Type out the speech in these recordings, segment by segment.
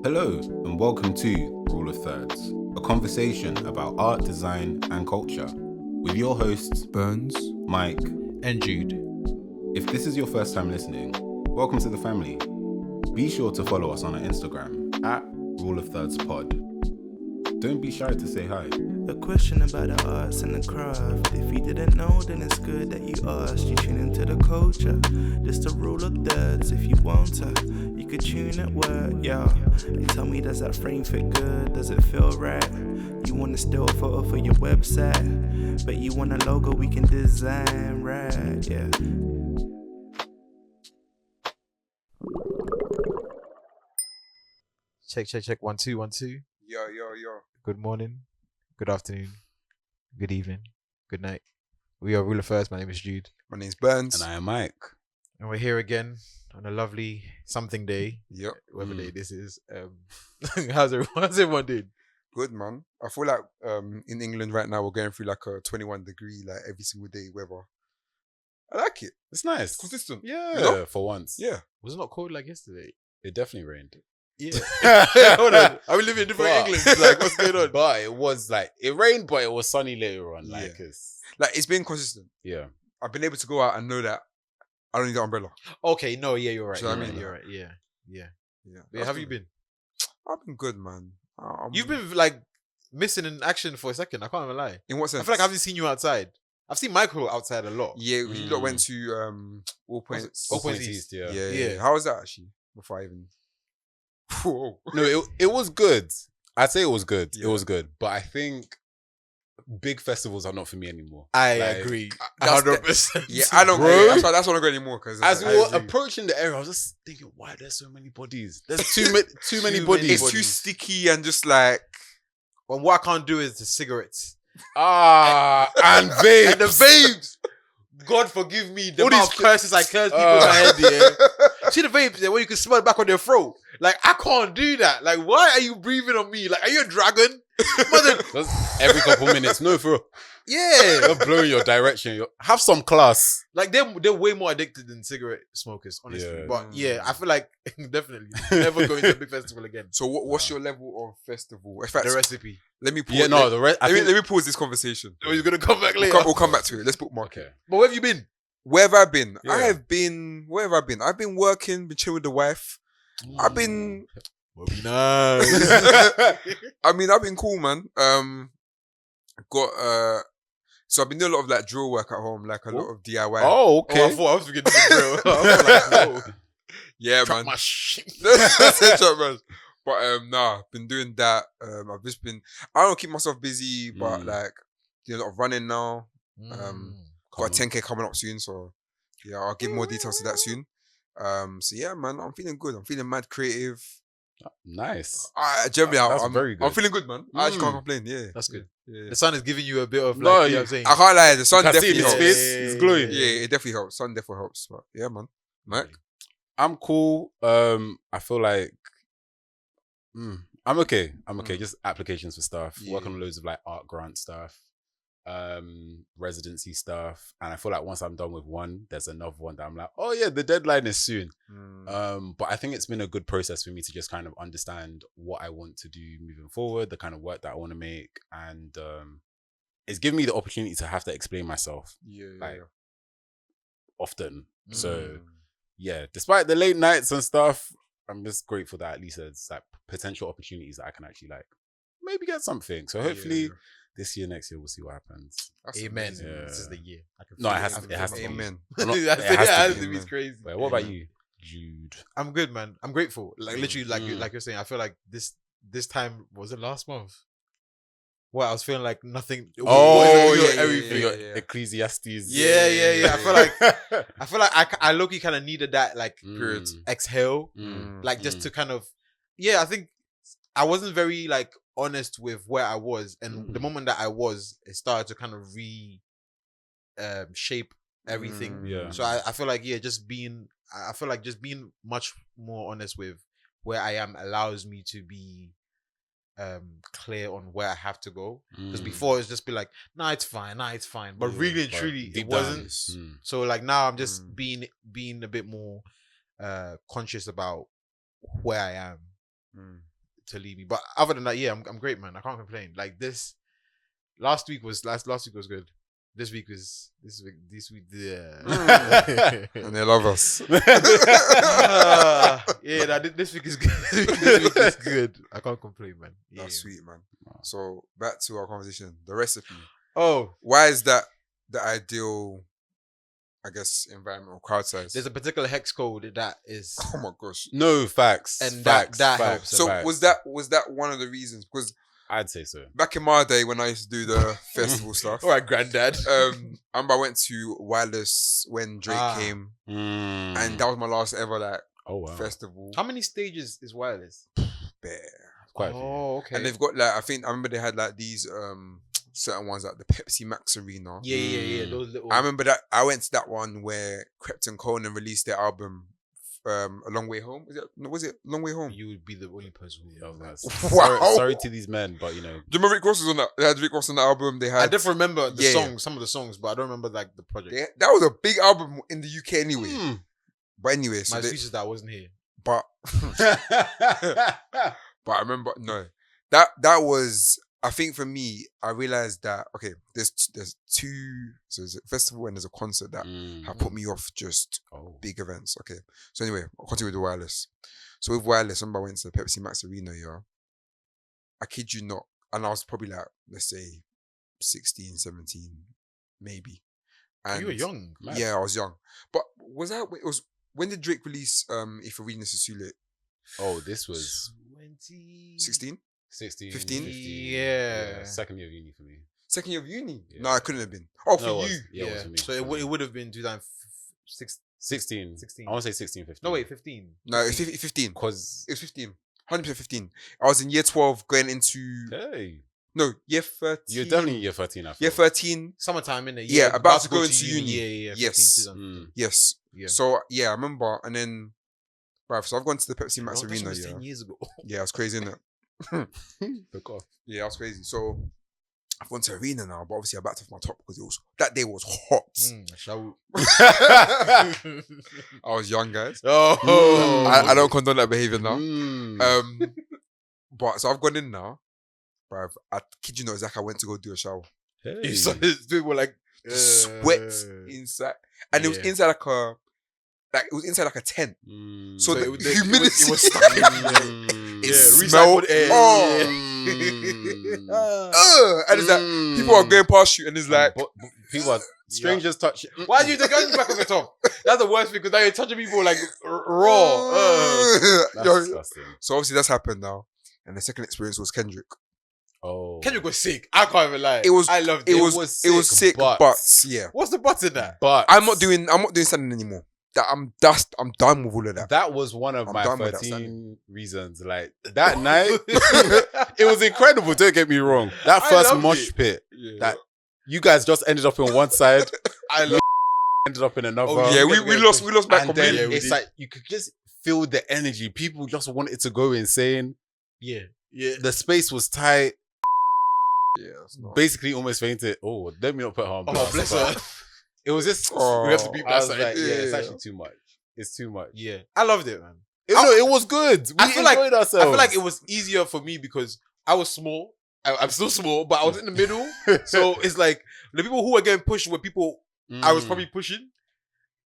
Hello, and welcome to Rule of Thirds, a conversation about art, design, and culture, with your hosts, Burns, Mike, and Jude. If this is your first time listening, welcome to the family. Be sure to follow us on our Instagram at Rule of Thirds Pod. Don't be shy to say hi. A question about the arts and the craft. If you didn't know, then it's good that you asked. You tune into the culture. This the rule of thirds. If you want to, you could tune at work, yeah. They tell me, does that frame fit good? Does it feel right? You want a still photo for your website, but you want a logo we can design, right? Yeah. Check. 1 2 1 2. Yo. Good morning, good afternoon, good evening, good night. We are Ruler First. My name is Jude, My name's Burns. And I am Mike. and we're here again on a lovely something day, Yep. whatever day this is. How's everyone doing? Good, man. I feel like in England right now we're going through like a 21 degree like every single day weather. I like it. It's nice. Consistent. Yeah, You know? for once. Yeah. Was it not cold like yesterday? It definitely rained. Yeah. Hold on. Are we living in different But- England? Like, what's going on? But it was like, it rained, but it was sunny later on. Like, Yeah. it's, Like it's been consistent. yeah. I've been able to go out and know that I don't need an umbrella. Okay, no, yeah, you're right. Do you know what I You're mean? You're right. Yeah. Yeah. Yeah, That's have you good. been? I've been good, man. You've been like missing in action for a second. I can't even lie. in what I sense? feel like I haven't seen you outside. I've seen Michael outside a lot. Yeah, you lot Mm. went to All Points. All Points East, yeah. Yeah. How was that actually? Before I even. Whoa. No, it was good. I'd say it was good. Yeah. It was good. But I think big festivals are not for me anymore. I Like, agree. that's 100%. Yeah, I don't. Bro. That's why I don't go anymore because As we were approaching the area, I was just thinking, why there's so many bodies? There's too many bodies. It's too sticky and just like. Well, what I can't do is the cigarettes. And vapes. And the vapes. God forgive me. The All amount these of curses I curse people in my head, yeah. See the vapes there where you can smell it back on their throat. Like, I can't do that. Like, why are you breathing on me? Like, are you a dragon? Mother... Just every couple minutes. No, for real. Yeah. You're blowing your direction. Have some class. Like, they're way more addicted than cigarette smokers, honestly. Yeah. But yeah, I feel like definitely never going to a big festival again. So what's your level of festival? In fact, The recipe. let me pause. Yeah, no, the rest. let me pause this conversation. Oh, you're gonna come back later. We'll come back to it. Let's bookmark it. Okay. But where have you been? Where have I been? Yeah. I have been. Where have I been? I've been working, been chilling with the wife. I've been. Well, be nice. I've been cool, man. So I've been doing a lot of like drill work at home, like a lot of DIY. Oh, Okay. okay. I thought I was forgetting the drill. I was like, whoa. yeah, Trap man. my shit. Trap, man. But nah, been doing that. I've just been. I don't keep myself busy, but Mm. like doing a lot of running now. Mm. Got a 10K coming up soon, so yeah, I'll give more details to that soon. So yeah, man, I'm feeling good. I'm feeling mad creative. Nice. Generally, That's I'm very good. I'm feeling good, man. I actually can't Mm. complain. Yeah, That's good. Yeah. The sun is giving you a bit of like, No, you know what I'm saying? I can't lie. The sun I can see definitely it in his helps. face. It's glowing. Yeah, it definitely helps. Sun definitely helps. But yeah, man. Mike. I'm cool. I feel like I'm okay. Just applications for stuff. Yeah. Working on loads of like art grant stuff, residency stuff. And I feel like once I'm done with one, there's another one that I'm like, oh yeah, the deadline is soon. But I think it's been a good process for me to just kind of understand what I want to do moving forward, the kind of work that I want to make. And it's given me the opportunity to have to explain myself Yeah, like, yeah. often. So yeah, despite the late nights and stuff, I'm just grateful that at least there's like potential opportunities that I can actually like maybe get something. So hopefully this year, next year, we'll see what happens. That's Amen. amazing. Yeah. This is the year. I can No, feel it has to- it has to be. Amen. Well, not- it it has has to to be. be. It's crazy. Wait, what about Amen. you, Jude? I'm good, man. I'm grateful. Like literally, like Mm. like you're saying, I feel like this time was it last month. Well, I was feeling like nothing. Oh, yeah, everything. yeah, Your yeah. Ecclesiastes. Yeah. I feel like I low-key kind of needed that like Period. exhale, like just to kind of I think I wasn't very like honest with where I was, and the moment that I was, it started to kind of shape everything. Yeah. So I feel like just being much more honest with where I am allows me to be clear on where I have to go, because before it's just be like, nah, it's fine, but Yeah, really and but truly it deep down, wasn't. mm. So like now I'm just being a bit more conscious about where I am. to leave me. But other than that, yeah, I'm great, man. I can't complain. Like this, last week was good. This week, yeah. And they love us. Yeah, this week is good. This week is good. I can't complain, man. Yeah. That's sweet, man. So back to our conversation. The recipe. Oh, Why is that the ideal, I guess, environment or crowd size? there's a particular hex code that is, Oh my gosh. No, facts. And facts, that facts, helps. So facts. was that one of the reasons? Because I'd say so. back in my day when I used to do the festival stuff, all right, granddad. I remember I went to Wireless when Drake came, Mm. and that was my last ever like Oh wow, festival. How many stages is Wireless? Bear. quite a few. Oh, okay. And they've got like I remember they had like these certain ones like the Pepsi Max Arena. yeah. Those little. I remember that I went to that one where Krept and Conan released their album A Long Way Home. Was it Long Way Home? You would be the only person who Yeah, knows that. that's- Wow. sorry to these men, but you know, Do you remember Rick Ross was on that? They had Rick Ross on the album. They I had definitely remember the Yeah. songs, some of the songs, but I don't remember like the project. that was a big album in the UK anyway. Mm. But anyway, so My they, excuse is that I wasn't here. but I remember that was I think for me I realized that okay there's two, so there's a festival and there's a concert that Mm. have put me off just Oh. big events. Okay, so anyway, I'll continue with the Wireless. So with Wireless, I remember I went to the Pepsi Max Arena. Yeah, I kid you not, and I was probably like let's say 16, 17, maybe. And You were young. Mad. Yeah, I was young. But when did Drake release If a Reading Is Too Late? Oh, this was 16? 16, 15? Yeah. Second year of uni for me. Second year of uni? Yeah. No, it couldn't have been. Oh, for No, it you. was. Yeah, it was for me. So it would have been 2006. 16. 16. I want to say 16, 15. No, wait, 15. No, it's 15. Because, It was 15. 100% 15. I was in year 12 going into... hey, No, year 13. you're definitely year 13, I feel. Year 13. Summertime in the Yeah, about to go into uni. Yeah. Yes. 15, Mm. Yes. Yeah. So, yeah, I remember. And then... Bruv, so I've gone to the Pepsi Max That Arena, was yeah. 10 years ago. Yeah, it's crazy, innit? Look off. Yeah, that was crazy. So, I've gone to Arena now, but obviously I backed off my top because that day was hot. Shall I was young, guys. Oh. I don't condone that behavior now. Mm. But so I've gone in now. Bruv, I kid you not, Zach, I went to go do a shower. Hey. You saw this dude were like The sweat inside. And it was Yeah. inside like a tent. Mm. So the it was- humidity it was was stuck in Mm. It Yeah, smelled. recycled air. Oh. Mm. And it's like, people are going past you and it's like, people are strangers touch. Why do you take your back on the top? That's the worst because now you're touching people like raw. That's Yo, disgusting. so obviously that's happened now. And the second experience was Kendrick. Oh, Kendrick was sick. I can't even lie. It was- I loved it. It was sick, but yeah. What's the butt in that? but I'm not doing standing anymore. I'm done with all of that. that was one of I'm my done with that 13 reasons. Like that night, it was incredible. Don't get me wrong. That I first loved mosh it. pit, Yeah. that you guys just ended up in one side, I love ended up in another. Oh, Yeah, we lost back and then completely. it's like you could just feel the energy. People just wanted to go insane. Yeah. The space was tight. Yeah, it's not. Basically, almost fainted. Oh, let me not put her on Oh, blast, bless but her. It was just. Oh. We have to beat I that was side. like, yeah, it's Yeah. actually too much. It's too much. Yeah. I loved it, man. No, it was good. We I feel like- enjoyed ourselves. I feel like it was easier for me because I was small. I'm still small, but I was in the middle. So it's like the people who were getting pushed were people I was Mm. probably pushing.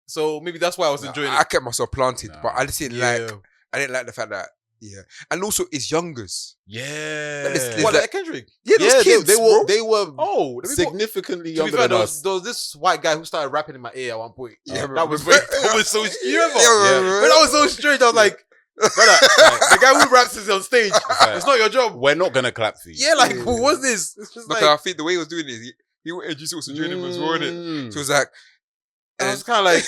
So maybe that's why I was enjoying I it. kept myself planted, Nah. but I just didn't Yeah. I didn't like the fact that and also it's youngers. Yeah. But it's What, like- like Kendrick? Yeah, those Yeah, kids, they bro. were they were Oh, the people, significantly to be younger fair, than there us. was this white guy who started rapping in my ear at one point. Yeah, that was bro. that was so. You remember? Yeah. But that was so strange. I was like, brother, the guy who raps is on stage. like- It's not your job. We're not gonna clap for you. Yeah, like Yeah. what's this? It's just Look, like I think the way he was doing it, he wanted you to also join him as well, innit? Mm. So it was like, I was kind of like,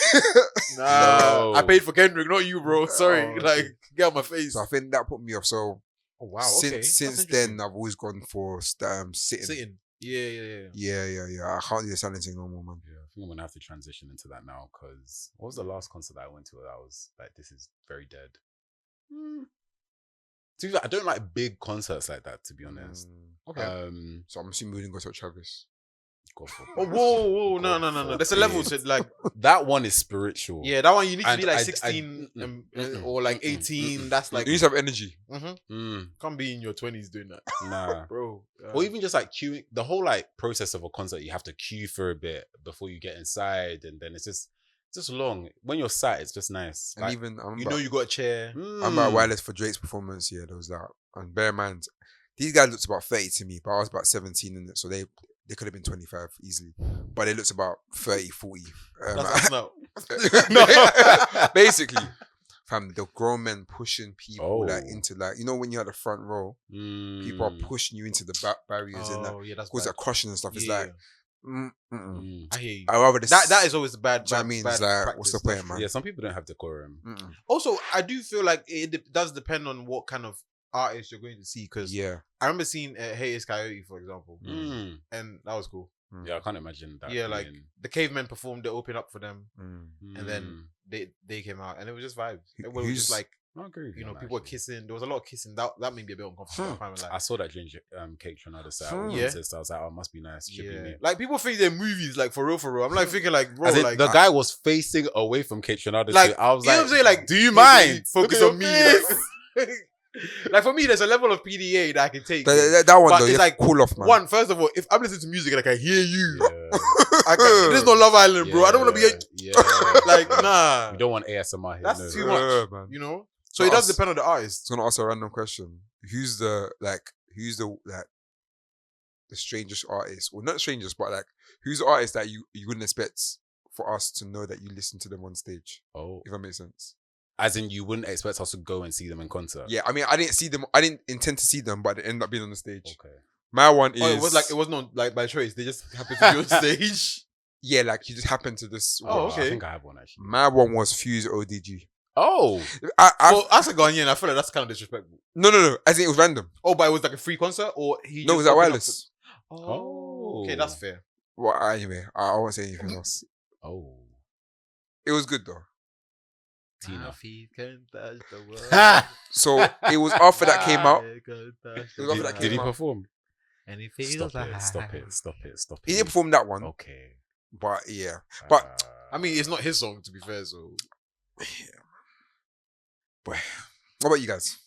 nah, No. I paid for Kendrick, not you, bro. Sorry, Oh, like get out my face. so I think that put me off. So Oh wow, okay. since then, I've always gone for sitting. sitting. Yeah. Yeah. I can't do the silencing no more, man. Yeah, I think I'm gonna have to transition into that now because what was the last concert that I went to that I was like, this is very dead. To be fair, I don't like big concerts like that, to be honest. Okay. So I'm assuming we didn't go to Travis. God forbid. Oh, whoa, no. There's a level to like. That one is spiritual. Yeah, that one you need to And be like I- 16 mm-mm, or like mm-mm, 18. mm-mm. That's like. You need to have energy. Can't be in your 20s doing that, Nah. bro. Or even just like queuing, the whole like process of a concert, you have to queue for a bit before you get inside, and then it's just long. When you're sat, it's just nice. And Like, even you know you got a chair. I'm about Wireless for Drake's performance. Yeah, there was that. And bear in mind, these guys looked about 30 to me, but I was about 17 in it, so they could have been 25 easily. But they looked about 30, 40. That's not. Basically, fam, the grown men pushing people like Oh. into like, you know, when you're at the front row, people are pushing you into the barriers and that Oh yeah, that's cause bad. that crushing and stuff. It's like, I hear you. I rather this. That is always bad. Do you know what I mean? It's like, what's the point, man? Yeah, some people don't have decorum. Also, I do feel like it does depend on what kind of artist you're going to see. Because Yeah. I remember seeing Hey It's Coyote, for example, Mm. and that was cool. Yeah, I can't imagine that. Yeah, like being- the Cavemen performed, they opened up for them, and then Mm. they came out, and it was just vibes. It was just like, I agree with you know, on people were actually. kissing. There was a lot of kissing. That made me a bit uncomfortable. I I like, saw that ginger cake Trinidad set. Yeah. I was like, oh, it must be nice. Should be yeah, me. like people think they're movies, like for real. I'm like thinking, like, bro, As in, like the guy was facing away from Kate Trinidad. like, I was you know like, what I'm saying? Like, do you maybe mind? Focus Look on at me. your Like, like, for me, there's a level of PDA that I can take. That one But though, it's you like, cool off, man. One, first of all, if I'm listening to music and I can hear you, Yeah. I can, there's no Love Island, bro. I don't want to be Yeah. like, nah. You don't want ASMR here. That's no. too much, man. you know. So it does depend on the artist. I was gonna ask a random question. Who's the strangest artist? Well, not strangest, but like who's the artist that you wouldn't expect for us to know that you listen to them on stage? Oh, If that makes sense. as in you wouldn't expect us to go and see them in concert. Yeah, I mean, I didn't see them. I didn't intend to see them, but they ended up being on the stage. Okay. My one is. Oh, it was not like by choice. They just happened to be on stage. Yeah, like you just happened to this. Oh, watch. okay. I think I have one actually. My one was Fuse ODG. Oh, Well, as a Ghanaian, I feel like that's kind of disrespectful. No. I think it was random. Oh, but it was like a free concert, or he? No, it just was at opened up Wireless. to- Oh, okay, that's fair. Well, anyway, I won't say anything else. oh, It was good though. Tina. feet can touch the world. So it was after that came out. It can touch It was the after that world. Did he out. perform? And it feels Stop like it! Stop it! Stop it! Stop it! He didn't perform that one, Okay, but yeah. But I mean, it's not his song, to be fair. So Boy, what about you guys?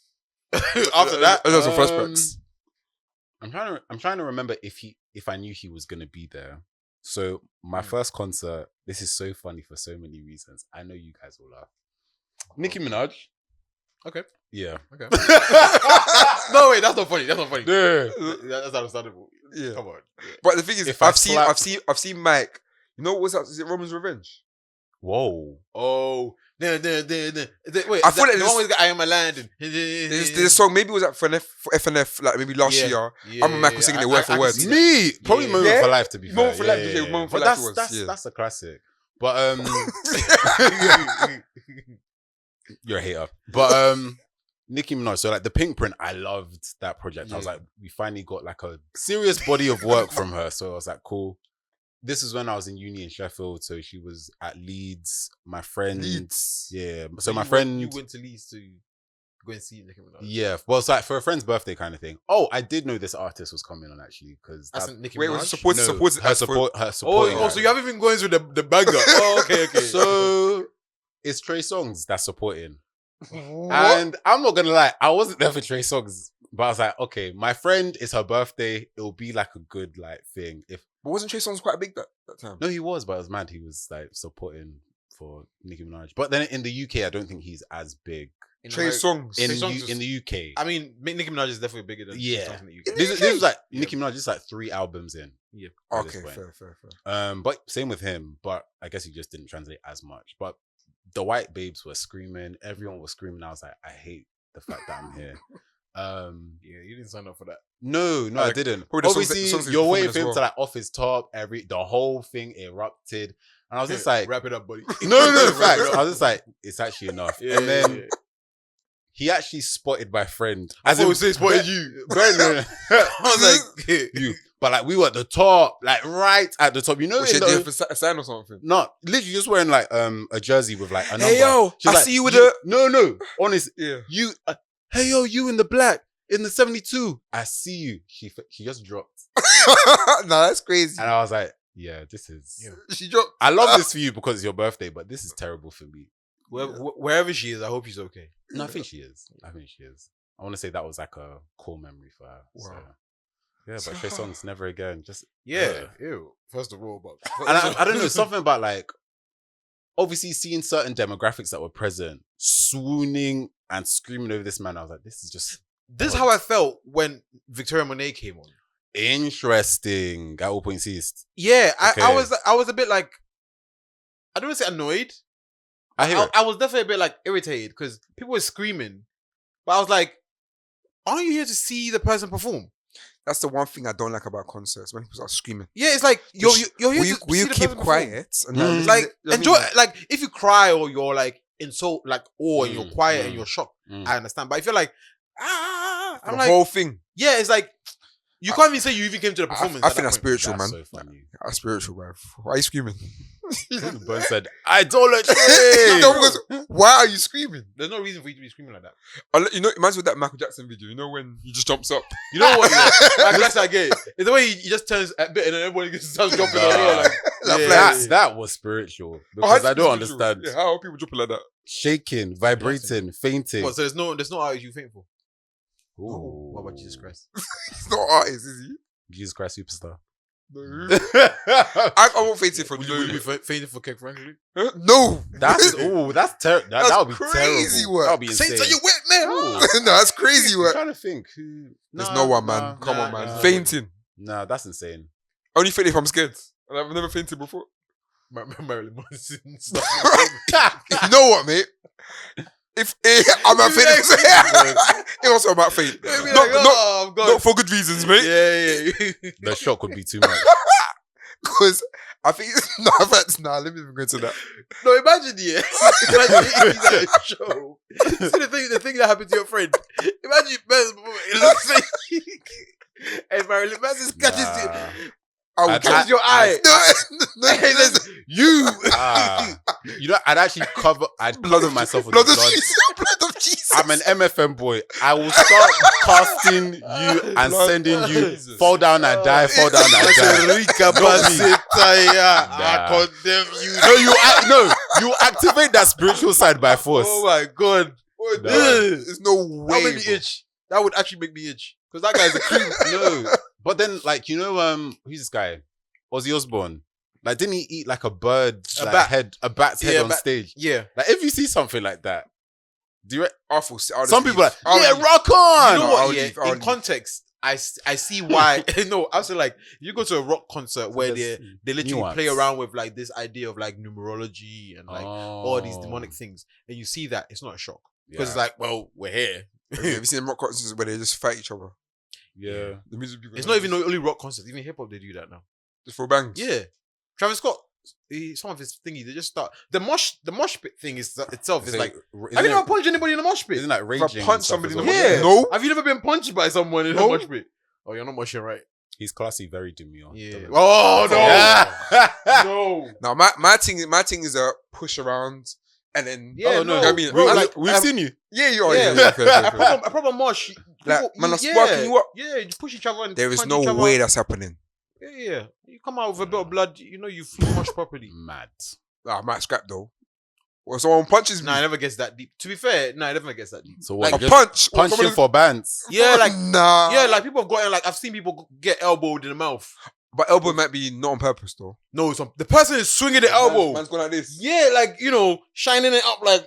after that, Those are flashbacks. I'm trying to remember if I knew he was gonna be there. So my first concert, this is so funny for so many reasons. I know you guys will laugh. Nicki Minaj. Okay. Yeah. okay. No, wait, that's not funny. That's not funny. Yeah. That's understandable. Yeah. Come on. But the thing is, If I I've seen Mike. You know what's up? Is it Roman's Revenge? Whoa. Oh, wait. I I feel feel like the there's- one with I Am a Land. There's a song. Maybe it was at for FNF like maybe last year. I remember Michael singing it word for word. Me, probably Yeah. Moment Yeah? for Life to be fair. Moment for Life, yeah, Moment for But Life it was, yeah. that's a classic. But you're a hater. But Nicki Minaj. So like the Pink Print, I loved that project. I was Yeah. like, we finally got like a serious body of work from her. So I was like, cool. This is when I was in uni in Sheffield. So she was at Leeds. My friend, Leeds. yeah. So my friend, you went to Leeds to go and see Nicki Minaj. yeah. Well, it's like for a friend's birthday kind of thing. Oh, I did know this artist was coming on actually because That's Nicki Wait, Minaj. was it supposed no, supposed her support. Her supporting. Oh, so you haven't been going through the banger. Oh, okay. So it's Trey Songz that's supporting. And I'm not gonna lie, I wasn't there for Trey Songz, but I was like, okay, my friend, it's her birthday. It'll be like a good like thing. If But wasn't Trey Songz quite big that time? no, he was, but it was mad. He was like supporting for Nicki Minaj. But then in the UK, I don't think he's as big In Trey America- Songz. in Trey Songz in the UK. I mean, Nicki Minaj is definitely bigger than Yeah. Trey Songz in the UK. This was like Nicki Minaj is like 3 albums in. Yeah. at this Okay, point. fair. But same with him. But I guess he just didn't translate as much. But the white babes were screaming. Everyone was screaming. I was like, I hate the fact that I'm here. Yeah, you didn't sign up for that. No, I Like, didn't. probably the songs that- Obviously, songs he's you're waiting performing for him as to well. like off his top. The whole thing erupted, and I was just like, wrap it up, buddy. no, Wrap facts. it up. I was just like, it's actually enough. Yeah, And then yeah. he actually spotted my friend. I As thought in, it was spotted you. no. I was like, you. But like we were at the top, like right at the top. You know, Was she in the- doing a sign or something? no, literally just wearing like a jersey with like a number. Hey yo, She's I like, see you with No, honestly, Yeah. you. Hey yo, you in the black. in the 72. I see you. She just dropped. Nah, that's crazy. And I was like, yeah, this is... She dropped. I love this for you because it's your birthday, but this is terrible for me. Wherever she is, I hope she's okay. No, I think she is. I want to say that was like a cool memory for her. Wow. So, yeah, but Trey Songz, never again. Just Ew. First of all, but And I don't know, something about like, obviously seeing certain demographics that were present, swooning and screaming over this man. I was like, this is just... this is how I felt when Victoria Monet came on. Interesting. At all points ceased. Yeah, Okay. I was a bit like, I don't want to say annoyed. I hear it. I was definitely a bit like irritated because people were screaming, but I was like, aren't you here to see the person perform? That's the one thing I don't like about concerts when people start screaming. Yeah, it's like you're here Will to you see the keep person quiet? And Mm. Like I mean, enjoy, like if you cry or you're like in so like awe and you're quiet and you're shocked, Mm. I understand. But if you're like, I'm the like, whole thing. yeah, it's like you can't even say you even came to the performance. I at think that that's point. spiritual, That's man. so funny. That's spiritual, bro. Why are you screaming? Bun said, idolatry! No, because why are you screaming? There's no reason for you to be screaming like that. You know, it reminds me of that Michael Jackson video. You know when he just jumps up. You know what? Like, that's I get. It's the way he just turns a bit and then everybody just starts jumping on the Like, That was spiritual. Because I don't understand. Yeah, how are people jumping like that? Shaking, vibrating, fainting. What, so there's no artist you think for? Ooh. What about Jesus Christ? He's not an artist, is he? Jesus Christ Superstar. No. I won't face it for Would no. you be fainting for Cake Franklin? No. That's that's terrible. That would be crazy terrible. work. That would be insane. Saints, are you wet, man? Ooh. No, that's crazy I'm work. trying to think who. There's no one, man. Come on, man. Fainting. Nah, that's insane. Only faint if I'm scared. And I've never fainted before. Marilyn Manson. You know what, mate? If I'm not fainting, it also about faint. Not for good reasons, mate. Yeah. The shock would be too much. Because I think let me even go into that. No, imagine imagine he's at a show. See the thing that happened to your friend. Imagine it looks like and Marilyn Manson catches you. I would Catches your eye. No, And he says, you. You know, I'd cover myself with blood blood. of Jesus. Blood of Jesus. I'm an MFM boy. I will start casting you and Blood sending of you. Jesus. Fall down and die. Fall down and die. I condemn you. You activate that spiritual side by force. Oh my God. There's no way. That would make me itch. That would actually make me itch. Because that guy's a creep. No, but then like who's this guy? Ozzy Osbourne. Like, didn't he eat like a bird, A like, bat. a bat's head Yeah, on bat. stage? Yeah. Like, if you see something like that, do you? Awful. Some people are like, I'll yeah, leave. rock on. You know No, I'll what? Yeah, leave, I'll in leave. context, I see why. No, I was like, you go to a rock concert where they literally nuance. play around with like this idea of like numerology and like all these demonic things, and you see that, it's not a shock because it's like, well, we're here. Have you seen rock concerts where they just fight each other? Yeah. The music people. It's not even only rock concerts, even hip hop they do that now. just for bangs. Yeah, Travis Scott, some of his thingy, they just start the mosh pit thing itself is like. Have you never punched anybody in a mosh pit? Isn't that If raging? I punch and stuff somebody as in well? the Yeah. no. Have you never been punched by someone in a No. mosh pit? Oh, you're not moshing right. He's classy, very demure. Yeah. Oh no. Yeah. No. Now my thing is a push around and then Yeah, Oh, no. I mean, We've seen you. yeah, you are. Yeah. Yeah, fair. A proper mosh. Like, People- man, are sparking you up. Yeah, you push each other and There is punch no each other. way that's happening. Yeah. You come out with a bit of blood, you know you feel mosh properly. Mad. I might scrap though. Or someone punches me. Nah, it never gets that deep. To be fair, it never gets that deep. So what? a Just punch. or punching someone- for bands. Yeah, like nah. yeah, like people have gotten like I've seen people get elbowed in the mouth. But elbow might be not on purpose though. No, the person is swinging the elbow. Man's going like this. Yeah, like shining it up, like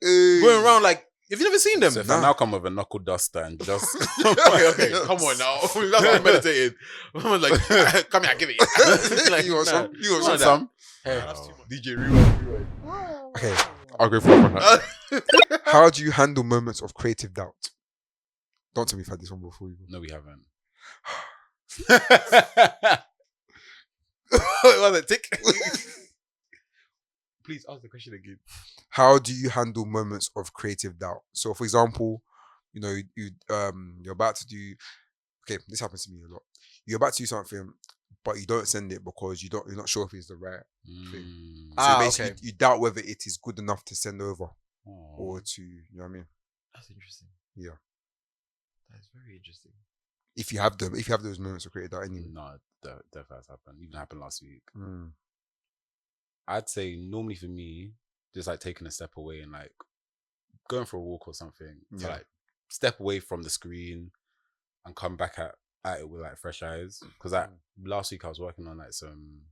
going around. Like have you never seen them? So if I now come with a knuckle duster and just okay, come on now. That's what I'm meditating. I'm like, come here, give it. Like, You want nah. some? You want want some? some. Hey, that's too much. DJ rewind. Okay, I'll go for one. How do you handle moments of creative doubt? Don't tell me you've had this one before. You. No, we haven't. Was it tick? Please ask the question again. How do you handle moments of creative doubt? So, for example, you're about to do. Okay, this happens to me a lot. You're about to do something, but you don't send it because you're not sure if it's the right. Mm. So basically, you doubt whether it is good enough to send over Oh. or to, you know what I mean? That's interesting. Yeah. That it's very interesting. If you have those moments of creative doubt anyway. No, that has happened. Even happened last week. Mm. I'd say normally for me, just like taking a step away and like going for a walk or something to Yeah. like step away from the screen and come back at it with like fresh eyes. Because like last week I was working on like some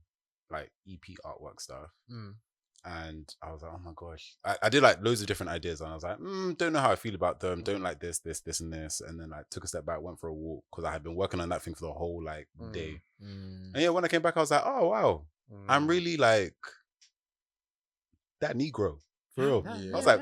like EP artwork stuff. And I was like, oh my gosh. I did like loads of different ideas and I was like, don't know how I feel about them. Don't like this, and this. And then I took a step back, went for a walk because I had been working on that thing for the whole like day. And yeah, when I came back, I was like, oh wow, I'm really like that Negro. For real. Yeah. I was like,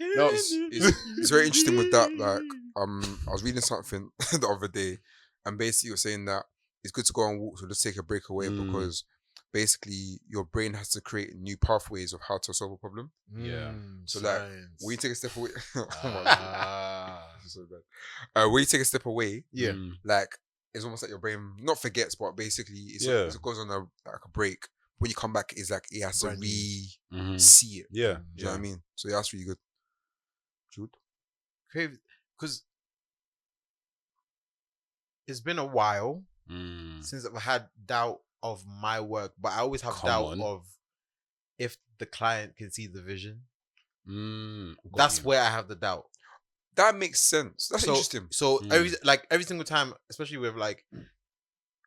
no, It's very interesting with that. Like, I was reading something the other day, and basically you're saying that it's good to go on walks or just take a break away because basically your brain has to create new pathways of how to solve a problem. Yeah. So like, when you take a step away, oh my God, this is so bad. When you take a step away, like it's almost like your brain not forgets, but basically it goes on a break. When you come back, it's like it has to see it. Yeah. Do you know what I mean? So yeah, that's really good. Jude? Because it's been a while since I've had doubt of my work, but I always have doubt of if the client can see the vision. That's where I have the doubt. That makes sense. That's interesting. So every single time, especially with like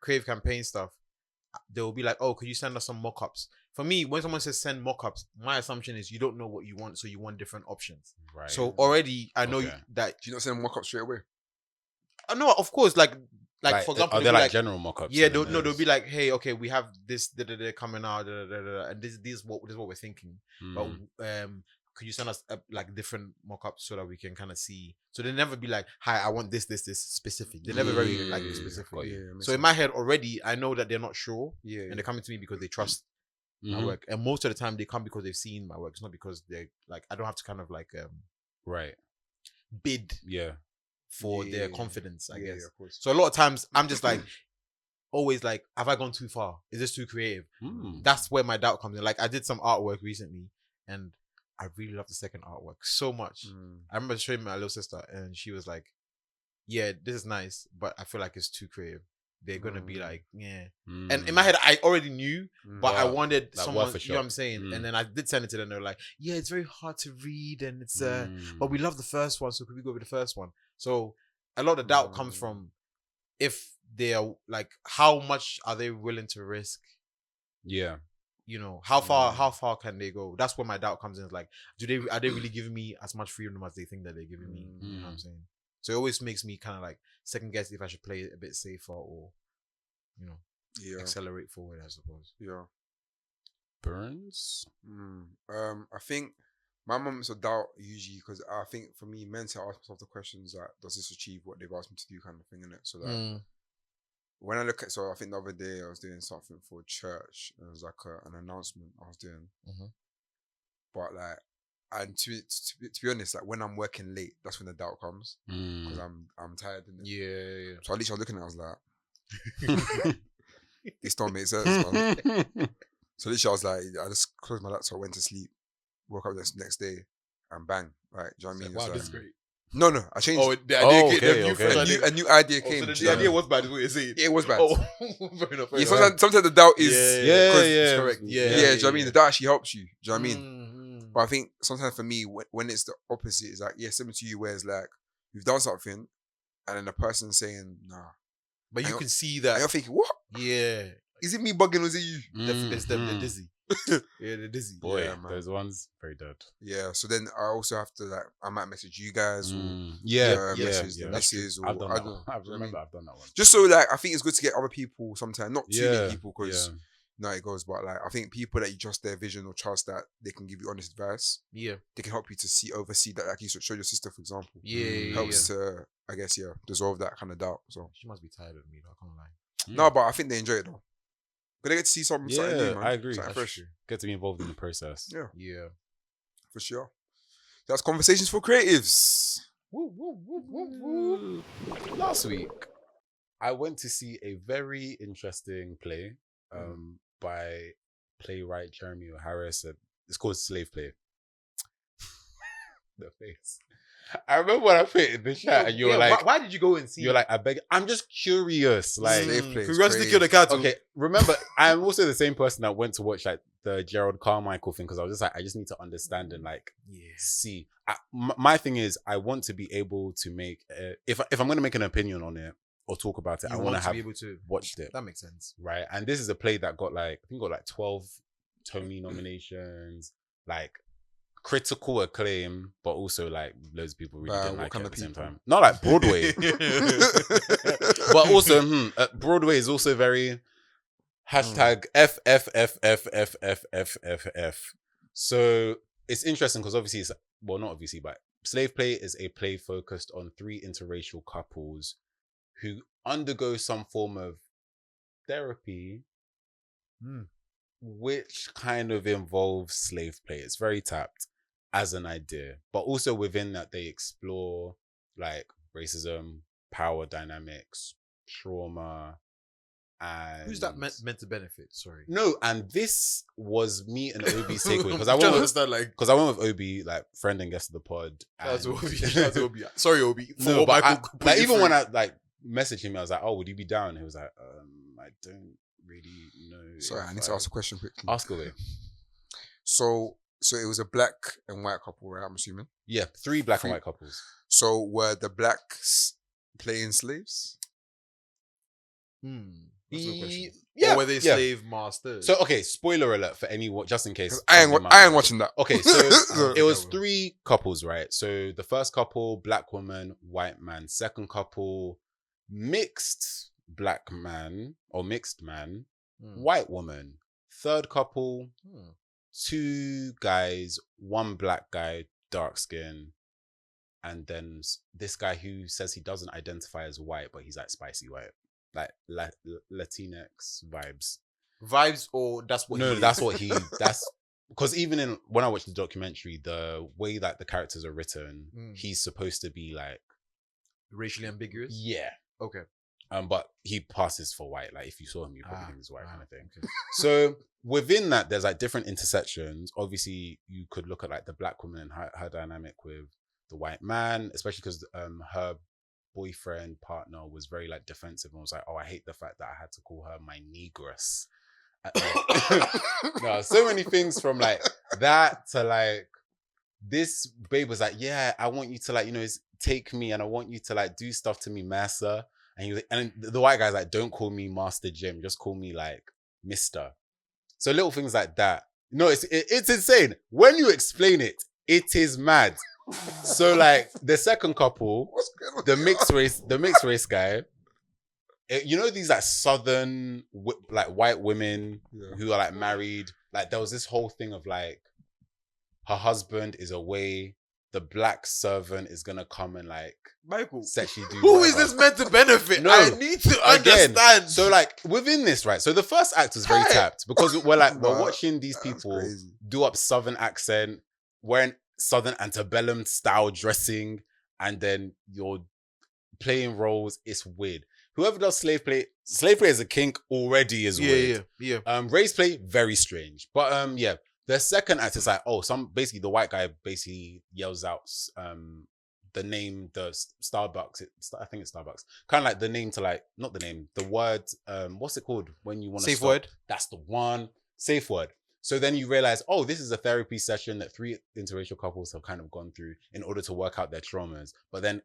creative campaign stuff, they will be like, oh, could you send us some mock-ups? For me, when someone says send mock-ups, my assumption is you don't know what you want, so you want different options. Right. So already I know that. Do you not send mock-up straight away? No, of course, like for example, are there like general mock-ups? Yeah, they'll be like, hey, okay, we have this coming out, and this is what we're thinking. But could you send us like different mock-ups so that we can kind of see? So they never be like, hi, I want this specific. They're never very like specific. So in my head already, I know that they're not sure. Yeah. And they're coming to me because they trust my work. And most of the time they come because they've seen my work. It's not because they're like, I don't have to kind of like bid for their confidence, I guess. Of course. So a lot of times I'm just like always like, have I gone too far? Is this too creative? That's where my doubt comes in. Like I did some artwork recently and I really love the second artwork so much. I remember showing my little sister and she was like, yeah, this is nice, but I feel like it's too creative. They're going to be like, yeah. And in my head, I already knew, but I wanted like someone, you know what I'm saying? And then I did send it to them. They're like, yeah, it's very hard to read and it's, but we love the first one. So could we go with the first one? So a lot of doubt comes from if they are like, how much are they willing to risk? Yeah. You know, how far can they go? That's where my doubt comes in. It's like, are they really giving me as much freedom as they think that they're giving me? You know what I'm saying? So it always makes me kind of like second guess if I should play it a bit safer or, you know, accelerate forward, I suppose. Yeah. Burns? I think my moments of doubt usually, because I think for me, meant to ask myself the questions like, does this achieve what they've asked me to do kind of thing, innit? So that when I look at, so I think the other day I was doing something for church. And it was like an announcement I was doing. But like, and to be honest, like when I'm working late, that's when the doubt comes because I'm tired. Yeah. So at least I was looking at it, I was like, this don't make sense, man. So literally I was like, I just closed my laptop, went to sleep, woke up the next day, and bang, right? Do you know what I mean? Wow, this is great. No, I changed. Oh, the idea came. A new idea came. So the idea was bad, is what you're saying? Yeah, it was bad. Oh, fair enough. Sometimes the doubt is it's correct. do you know what I mean? The doubt actually helps you. Do you know what I mean? But I think sometimes for me, when it's the opposite, it's like, similar to you, where it's like, you've done something, and then the person's saying, nah. But you can see that. And you're thinking, what? Yeah. Is it me bugging or is it you? They're dizzy. They're dizzy. Boy, man. those ones, very dead. Yeah, so then I also have to like, I might message you guys or message the missus or I've done that one. I've done that one. Just so like, I think it's good to get other people sometimes, not too many people because it goes, but like, I think people that you trust their vision or trust that they can give you honest advice. Yeah. They can help you to oversee that, like you show your sister, for example. Helps to, I guess, dissolve that kind of doubt. So she must be tired of me, though, I can't lie. No, but I think they enjoy it though. But they get to see something new, man. I agree. Something fresh. Get to be involved in the process. Yeah. For sure. That's Conversations for Creatives. Woo, woo, woo, woo, woo. Last week, I went to see a very interesting play by playwright Jeremy Harris. It's called Slave Play. The face. I remember when I put it in the chat and you were like, why did you go and see? you're like, I beg. I'm just curious. Like, Slave play is curiosity crazy. killed the cattle. okay, remember, I'm also the same person that went to watch like the Gerald Carmichael thing because I was just like, I just need to understand and like see. My thing is, I want to be able to make if I'm going to make an opinion on it or talk about it, I want to have be able to watched it. That makes sense, right? And this is a play that got like I think got like 12 Tony nominations, like critical acclaim, but also like loads of people really didn't what like kind it of at the same people? time. Not like Broadway, but also Broadway is also very hashtag FFFFFFFFF. So it's interesting because obviously it's well not obviously, but Slave Play is a play focused on 3 interracial couples who undergo some form of therapy, which kind of involves slave play. It's very tapped as an idea, but also within that they explore like racism, power dynamics, trauma, and who's that meant to benefit? Sorry, no, and this was me and Obi's takeaway because I I'm trying went to with understand, like, because I went with Obi, like friend and guest of the pod. shout out to and- Obi. Shout out to Obi. Sorry, Obi. For No, what but Michael put like you even through. when I like messaged him, I was like, "Oh, would you be down?" He was like, I don't really know." Sorry, if I need to ask a question quickly. Ask away. So it was a black and white couple, right? I'm assuming. Yeah, 3 black and white couples. So were the blacks playing slaves? That's a good question. Yeah, Or were they slave masters? So okay, spoiler alert for anyone, just in case. 'Cause I ain't watching that. Okay, so it was Yeah. 3 couples, right? So the first couple, black woman, white man. Second couple, mixed black man or mixed man, white woman. Third couple, 2 guys, 1 black guy, dark skin, and then this guy who says he doesn't identify as white, but he's like spicy white, like Latinx vibes. Or that's what? No, he that's is? what he. That's because even when I watched the documentary, the way that the characters are written, he's supposed to be like racially ambiguous. yeah. Okay. But he passes for white. Like if you saw him, you probably think he's white kind of thing. Okay. So within that, there's like different intersections. Obviously, you could look at like the black woman and her dynamic with the white man, especially because her boyfriend partner was very like defensive and was like, "Oh, I hate the fact that I had to call her my negress." No, so many things from like that to like this babe was like, "Yeah, I want you to like take me and I want you to like do stuff to me, massa." And he was like, and the white guy's like, "Don't call me Master Jim, just call me like Mister." So little things like that. No, it's insane. When you explain it, it is mad. So like the second couple, the mixed race guy, these like southern like white women who are like married. Like there was this whole thing of like her husband is away, the black servant is gonna come and like Michael, sexually do who is whatever. this meant to benefit? No. I need to understand. So like within this, right? So the first act was very tapped because we're watching these people do up southern accent, wearing southern antebellum style dressing, and then you're playing roles. It's weird. Whoever does slave play is a kink already is weird. Yeah. Race play, very strange. But yeah. The second act is like, basically the white guy basically yells out the name, the Starbucks. I think it's Starbucks. Kind of like the name to like, not the name, the word. What's it called when you want to safe word? That's the one. Safe word. So then you realize, this is a therapy session that 3 interracial couples have kind of gone through in order to work out their traumas. But then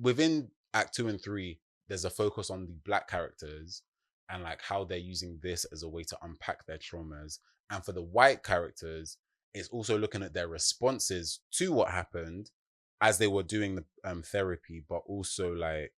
within Act 2 and 3, there's a focus on the black characters and like how they're using this as a way to unpack their traumas. And for the white characters, it's also looking at their responses to what happened as they were doing the therapy, but also like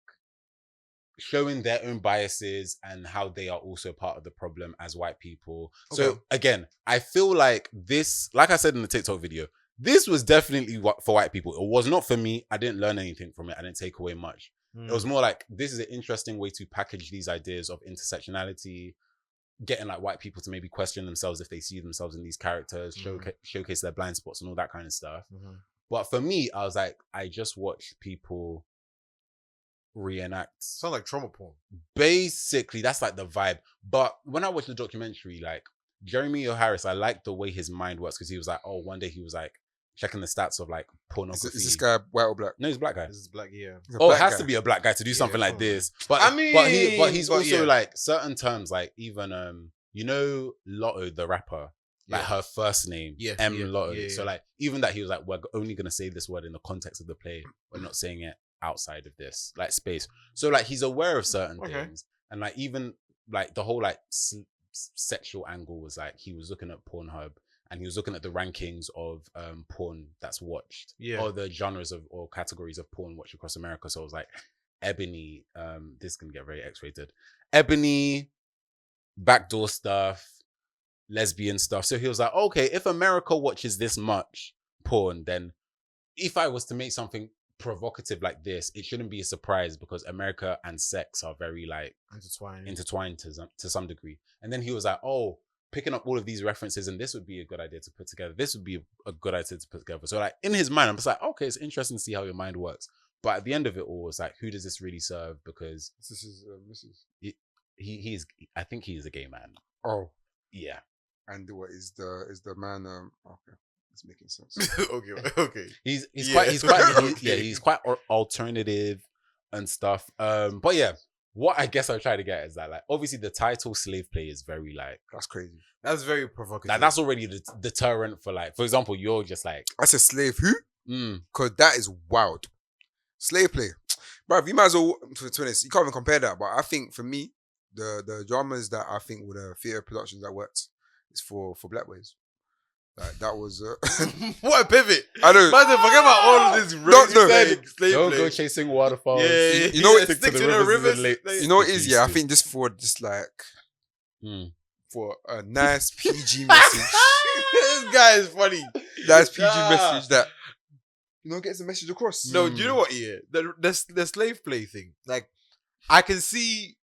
showing their own biases and how they are also part of the problem as white people. Okay. So again, I feel like this, like I said in the TikTok video, this was definitely for white people. It was not for me. I didn't learn anything from it. I didn't take away much. It was more like, this is an interesting way to package these ideas of intersectionality, getting like white people to maybe question themselves if they see themselves in these characters, showcase their blind spots and all that kind of stuff. But for me, I was like, I just watched people reenact. Sounds like trauma porn. Basically, that's like the vibe. But when I watched the documentary, like Jeremy O. Harris, I liked the way his mind works because he was like, one day he was like, checking the stats of like Is pornography. this guy white or black? No, he's a black guy. This is black, yeah. He's a Oh, it black has guy. to be a black guy to do something like probably. this. But I he's mean, also yeah. like certain terms, like even you know, Lotto the rapper, like Yeah. her first name, Yeah, M yeah, Lotto. yeah, So yeah. like even that he was like, we're only gonna say this word in the context of the play. We're not saying it outside of this like space. So like he's aware of certain Okay. things, and like even like the whole like sexual angle was like he was looking at Pornhub. And he was looking at the rankings of porn that's watched, Yeah. or the genres of or categories of porn watched across America. So it was like Ebony, this can get very X-rated. Ebony, backdoor stuff, lesbian stuff. So he was like, okay, if America watches this much porn, then if I was to make something provocative like this, it shouldn't be a surprise because America and sex are very like intertwined to some degree. And then he was like, oh, picking up all of these references, and this would be a good idea to put together. This would be a good idea to put together. So like in his mind, I'm just like, okay, it's interesting to see how your mind works. But at the end of it all, it's like, who does this really serve? Because This is Mrs. he is, I think he is a gay man. Oh, Yeah. and what is the man? Okay, it's making sense. okay. He's Yeah. he's quite alternative and stuff. But yeah, what I guess I'm trying to get is that like obviously the title slave play is very like That's crazy. That's very provocative. like that's already the deterrent for like, for example, you're just like I said slave who? mm, Because that is wild. Slave play, bro. You might as well. To be honest, you can't even compare that. But I think for me, the dramas that I think with the theatre productions that worked is for black boys. Like that was. What a pivot! I know. Man, forget about all of this. No. Slave don't play. go chasing waterfalls. Yeah, You know what- stick stick to to the the rivers rivers. and lakes. You know what it is? Yeah, I Please. think just for just like Mm. for a nice PG message, This guy is funny. nice PG Nah. message that gets the message across. No, do you know what? Yeah, the slave play thing. Like, I can see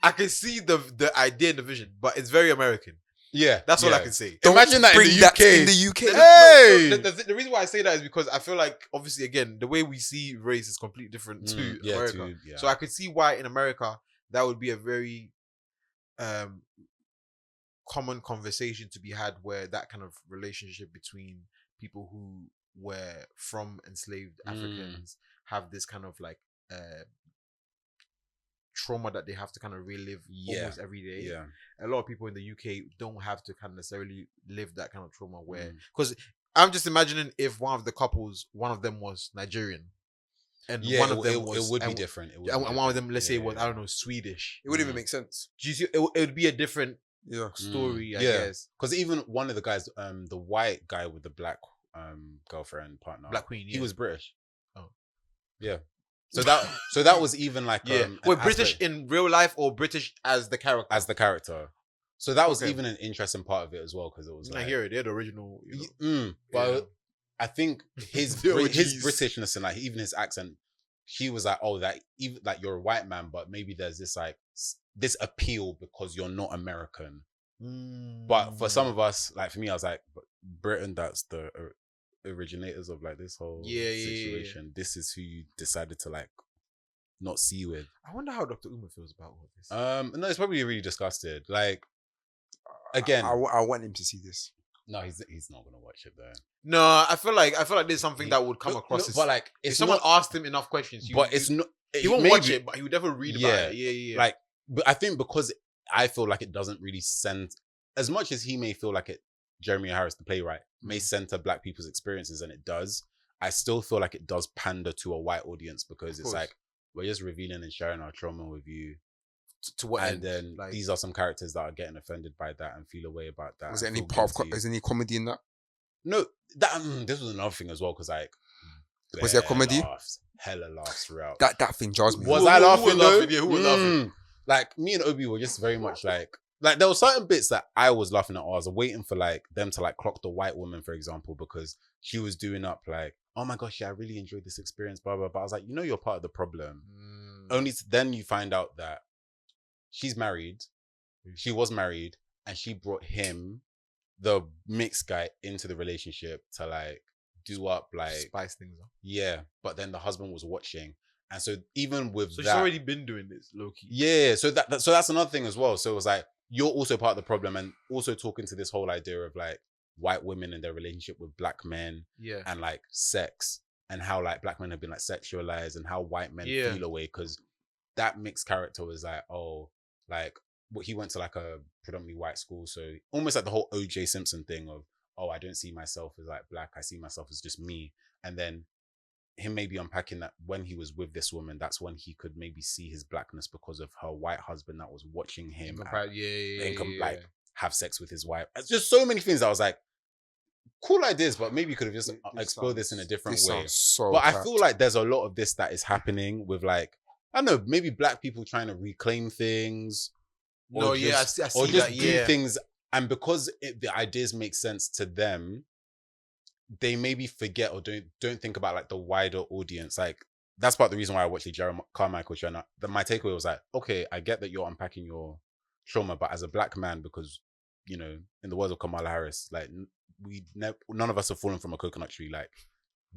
the idea and the vision, but it's very American. Yeah, That's all I yeah. can say. Don't Imagine that in bring the that UK. in the UK. Hey! The reason why I say that is because I feel like, obviously, again, the way we see race is completely different to yeah, America. yeah. So I could see why in America that would be a very common conversation to be had, where that kind of relationship between people who were from enslaved Africans have this kind of like trauma that they have to kind of relive almost every day. Yeah. A lot of people in the UK don't have to kind of necessarily live that kind of trauma where, Mm. because I'm just imagining if one of the couples, one of them was Nigerian and Yeah, one of them it was, would be and, different. It would and be one of different. them, let's say, Yeah, was, yeah. I don't know, Swedish. It wouldn't even make sense. Do you see, it would be a different Yeah. story, I Yeah. guess. Because even one of the guys, the white guy with the black girlfriend partner, Black Queen, he yeah. was British. Oh. Yeah. So that was even like Yeah. an Wait, British aspect in real life or British as the character? as the character. So that was Okay. even an interesting part of it as well, because it was I like, hear it. They're the original. You know. but Yeah. I think his The his OGs. Britishness and like even his accent, he was like, oh, that even like you're a white man, but maybe there's this like this appeal because you're not American. But for some of us, like for me, I was like, but Britain, that's the originators of like this whole Yeah. situation. This is who you decided to like not see with. I wonder how Dr. Umar feels about all this. No, it's probably really disgusted. Like again, I want him to see this. no, he's not gonna watch it though. No, I feel like there's something that would come No, across. no, as, but like if it's someone not, asked him enough questions, but it's not. he won't maybe- watch it, but he would definitely read about it. Yeah. Like, but I think because I feel like it doesn't really send as much as he may feel like it. Jeremy Harris, the playwright, may center Black people's experiences, and it does. I still feel like it does pander to a white audience because Of it's course. like we're just revealing and sharing our trauma with you, to what and end? then Like, these are some characters that are getting offended by that and feel a way about that. Was there and any feel part of guilty. is there any comedy in that? No, that this was another thing as well because like Was there bare comedy? hella laughs throughout. That thing jars me. Was Who- I who laughing was though? laughing? Yeah, who was laughing? Like me and Obi were just very much like there were certain bits that I was laughing at. I was waiting for like them to like clock the white woman, for example, because she was doing up like, oh my gosh, yeah, I really enjoyed this experience, blah blah. But I was like, you know, you're part of the problem. Only then you find out that she's married. She was married, and she brought him, the mixed guy, into the relationship to like do up like spice things up. yeah. But then the husband was watching, and so even with So that, she's already been doing this, low key. yeah. So that's another thing as well. So it was like you're also part of the problem, and also talking to this whole idea of like white women and their relationship with black men Yeah. and like sex and how like black men have been like sexualized and how white men Yeah. feel away, because that mixed character was like, oh, like he went to like a predominantly white school, so almost like the whole OJ Simpson thing of, oh, I don't see myself as like black, I see myself as just me. And then him maybe unpacking that when he was with this woman, that's when he could maybe see his blackness because of her white husband that was watching him like have sex with his wife. It's just so many things. I was like, cool ideas, but maybe you could have just explored this in a different way. So but I feel like there's a lot of this that is happening with like, I don't know, maybe black people trying to reclaim things. No, I see that, do things, and because the ideas make sense to them, they maybe forget or don't think about like the wider audience. Like that's part of the reason why I watched the Jerry Carmichael show. My takeaway was like, okay, I get that you're unpacking your trauma, but as a black man, because you know, in the words of Kamala Harris, like none of us have fallen from a coconut tree. Like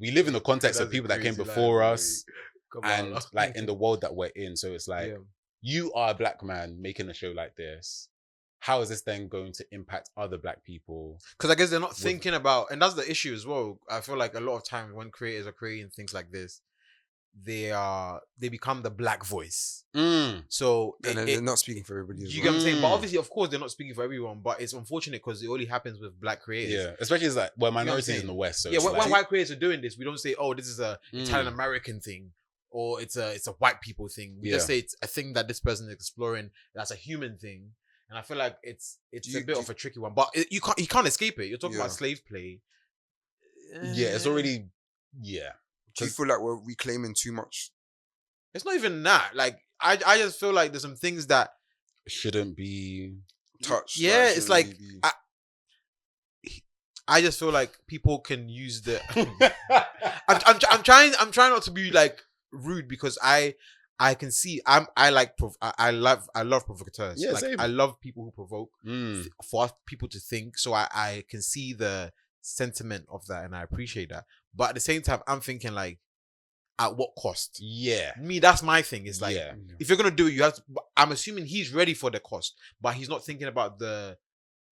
we live in the context of people that came before us, and like in the world that we're in. So it's like, you are a black man making a show like this. How is this then going to impact other black people? Because I guess they're not thinking about, and that's the issue as well. I feel like a lot of times when creators are creating things like this, they become the black voice. So they're not speaking for everybody. You get what I'm saying? But obviously, of course, they're not speaking for everyone. But it's unfortunate because it only happens with black creators. Yeah, especially as like minorities in the West. So yeah, when like, white creators are doing this, we don't say, "Oh, this is a Italian American thing," or it's a white people thing. We just say it's a thing that this person is exploring. That's a human thing. And I feel like it's a bit of a tricky one, but you can't escape it. You're talking about slave play. Yeah, it's already Do you feel like we're reclaiming too much? It's not even that. Like I just feel like there's some things that shouldn't be touched. Yeah, it's like I just feel like people can use the. I'm trying not to be like rude because I can see I love provocateurs. Yeah, like same. I love people who provoke for people to think. So I can see the sentiment of that and I appreciate that. But at the same time, I'm thinking like, at what cost? Yeah. Me, that's my thing. It's like if you're gonna do it, you have to. I'm assuming he's ready for the cost, but he's not thinking about the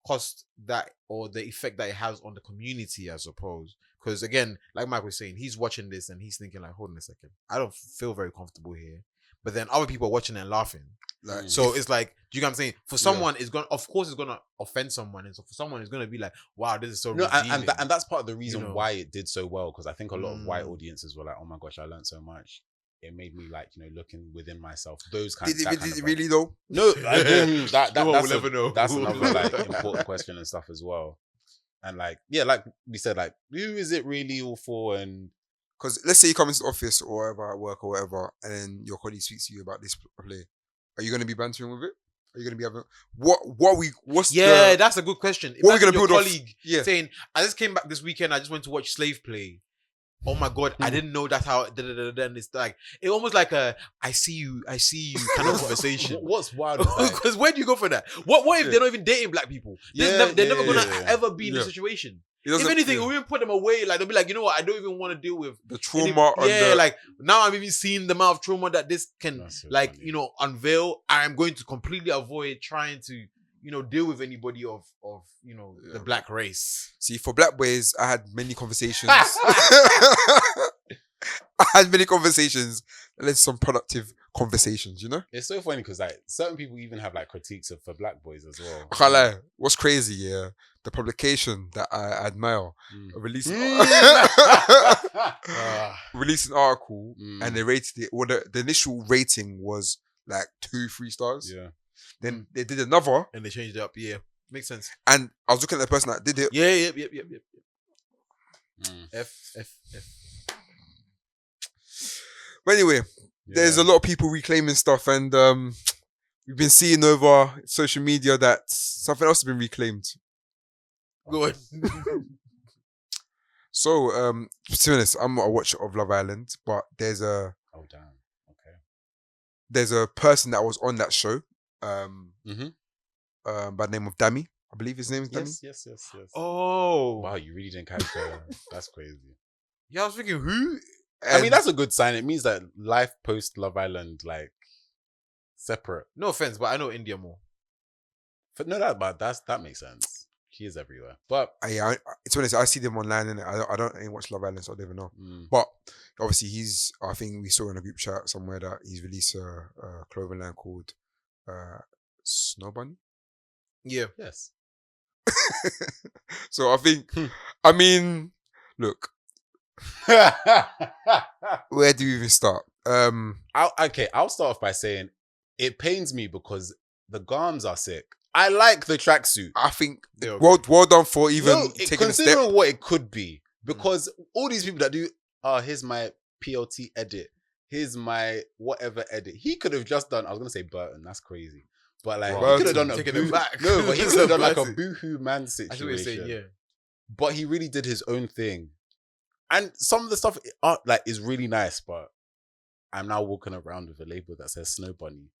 cost that or the effect that it has on the community, I suppose. Because again, like Mike was saying, he's watching this and he's thinking like, hold on a second, I don't feel very comfortable here. But then other people are watching and laughing. Like, so it's like, do you get what I'm saying? For someone, it's gonna, of course, it's gonna offend someone, and so for someone, it's gonna be like, wow, this is so. No, and that's part of the reason why it did so well. Because I think a lot of white audiences were like, oh my gosh, I learned so much. It made me like, looking within myself. Those kinds. Did it really though? No, that's we'll never know. That's another like important question and stuff as well. And like, like we said, like, who is it really all for? And because let's say you come into the office or whatever at work or whatever, and then your colleague speaks to you about this play, are you going to be bantering with it? Are you going to be having that's a good question. What are we going to build colleague saying, I just came back this weekend, I just went to watch Slave Play. Oh my god, I didn't know that's how. And it's like it almost like a I see you kind of conversation. What's wild? Because where do you go for that? What if they're not even dating black people? They're never gonna ever be in the situation. If anything, we'll even put them away. Like they'll be like, you know what? I don't even want to deal with the trauma. Like now I'm even seeing the amount of trauma that this can funny. Unveil. I am going to completely avoid trying to deal with anybody of the black race. See, for black boys, I had many conversations. I had many conversations. And then some productive conversations, It's so funny because like certain people even have like critiques for black boys as well. I can't lie. What's crazy, the publication that I admire released an article and they rated it. Well, the initial rating was like 2-3 stars. Yeah. Then they did another and they changed it up. Yeah, makes sense. And I was looking at the person that did it. Yep. F. But anyway, there's a lot of people reclaiming stuff, and we've been seeing over social media that something else has been reclaimed. Go on. So, to be honest, I'm not a watcher of Love Island, but there's a there's a person that was on that show, by the name of Dami. I believe his name is Dami. Yes. Oh, wow! You really didn't catch that. That's crazy. Yeah, I was thinking who. I mean, that's a good sign. It means that life post Love Island, like, separate. No offense, but I know India more. But no, that makes sense. He is everywhere. But It's honest. I see them online, and I don't ain't watch Love Island, so I don't even know. But obviously, I think we saw in a group chat somewhere that he's released a clothing line called Snow Bunny. Yeah. yes. So I think, I mean, look, where do we even start? I'll start off by saying it pains me because the garms are sick. I like the tracksuit. I think Yeah, well done for even No, taking a step. considering what it could be, because all these people that do, here's my PLT edit, here's my whatever edit. He could have just done. I was gonna say Burton. That's crazy, but like Burton. he could have done Taking it back. No, but he could have done like a Burton. boohoo man I see what you're situation. saying. Yeah. But he really did his own thing, and some of the stuff is really nice. But I'm now walking around with a label that says Snow Bunny.